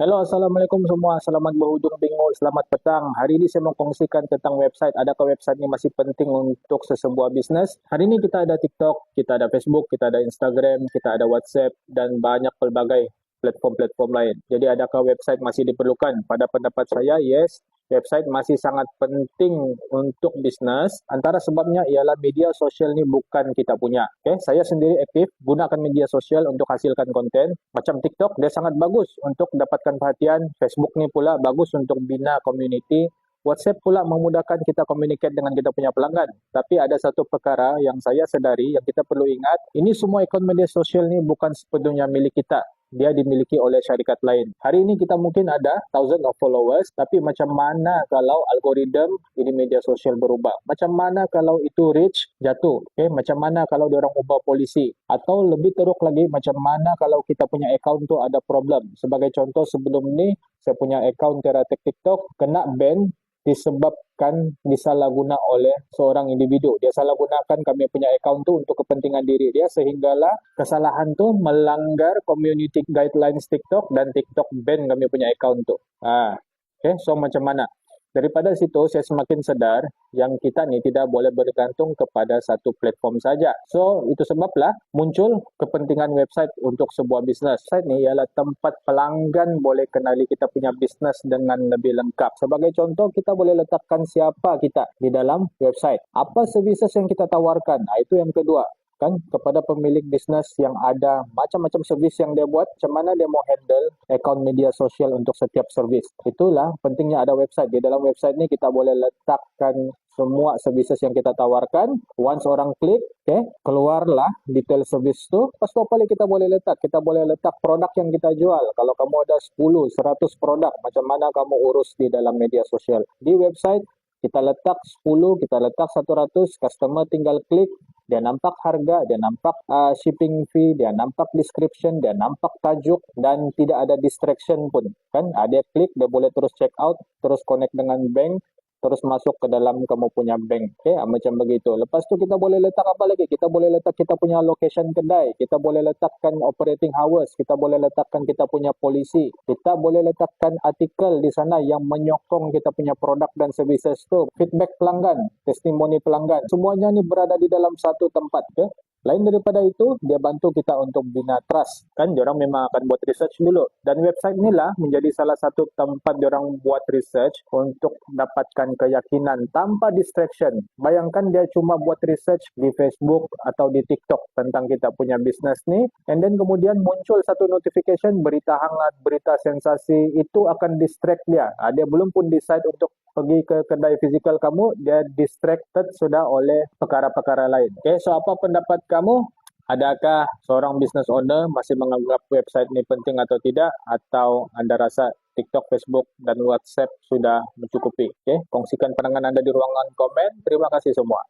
Hello, Assalamualaikum semua. Selamat berhujung minggu, selamat petang. Hari ini saya mau kongsikan tentang website. Adakah website ini masih penting untuk sesebuah bisnes? Hari ini kita ada TikTok, kita ada Facebook, kita ada Instagram, kita ada WhatsApp, dan banyak pelbagai platform-platform lain. Jadi adakah website masih diperlukan? Pada pendapat saya, yes. Website masih sangat penting untuk bisnes. Antara sebabnya ialah media sosial ni bukan kita punya. Okay? Saya sendiri aktif gunakan media sosial untuk hasilkan konten. Macam TikTok, dia sangat bagus untuk dapatkan perhatian. Facebook ni pula bagus untuk bina community. WhatsApp pula memudahkan kita communicate dengan kita punya pelanggan. Tapi ada satu perkara yang saya sedari, yang kita perlu ingat, ini semua akaun media sosial ni bukan sepenuhnya milik kita. Dia dimiliki oleh syarikat lain. Hari ini kita mungkin ada thousand of followers, tapi macam mana kalau algoritma di media sosial berubah? Macam mana kalau itu reach jatuh? Okay? Macam mana kalau diorang ubah polisi? Atau lebih teruk lagi, macam mana kalau kita punya account tu ada problem? Sebagai contoh, sebelum ni saya punya account Teratek TikTok kena ban disebabkan disalahguna oleh seorang individu. Dia salah gunakan kami punya account tu untuk kepentingan diri dia, sehinggalah kesalahan tu melanggar community guidelines TikTok dan TikTok ban kami punya account tu. Okay, so macam mana? Daripada situ saya semakin sedar yang kita ni tidak boleh bergantung kepada satu platform saja. So itu sebablah muncul kepentingan website untuk sebuah bisnes. Website ni ialah tempat pelanggan boleh kenali kita punya bisnes dengan lebih lengkap. Sebagai contoh, kita boleh letakkan siapa kita di dalam website. Apa services yang kita tawarkan? Itu yang kedua. Kan, kepada pemilik bisnes yang ada macam-macam servis yang dia buat, macam mana dia mau handle akaun media sosial untuk setiap servis. Itulah pentingnya ada website. Di dalam website ni kita boleh letakkan semua services yang kita tawarkan. Once orang klik, okay, keluarlah detail servis tu. Lepas tu apa lagi kita boleh letak? Kita boleh letak produk yang kita jual. Kalau kamu ada 10, 100 produk, macam mana kamu urus di dalam media sosial. Di website, kita letak 10, kita letak 100, customer tinggal klik, dia nampak harga, dia nampak shipping fee, dia nampak description, dia nampak tajuk, dan tidak ada distraction pun. Kan? Dia klik, dia boleh terus check out, terus connect dengan bank, terus masuk ke dalam kamu punya bank. Okay? Macam begitu. Lepas tu kita boleh letak apa lagi? Kita boleh letak kita punya location kedai. Kita boleh letakkan operating hours. Kita boleh letakkan kita punya polisi. Kita boleh letakkan artikel di sana yang menyokong kita punya produk dan services tu. Feedback pelanggan, testimoni pelanggan. Semuanya ni berada di dalam satu tempat. Okay? Lain daripada itu, dia bantu kita untuk bina trust. Kan, diorang memang akan buat research dulu. Dan website inilah menjadi salah satu tempat diorang buat research untuk dapatkan keyakinan tanpa distraction. Bayangkan dia cuma buat research di Facebook atau di TikTok tentang kita punya bisnes ni, and then kemudian muncul satu notification, berita hangat, berita sensasi, itu akan distract dia. Dia belum pun decide untuk pergi ke kedai fizikal kamu, dia distracted sudah oleh perkara-perkara lain. Okay, so apa pendapat kamu? Adakah seorang business owner masih menganggap website ini penting atau tidak? Atau anda rasa TikTok, Facebook, dan WhatsApp sudah mencukupi? Okay, kongsikan pandangan anda di ruangan komen. Terima kasih semua.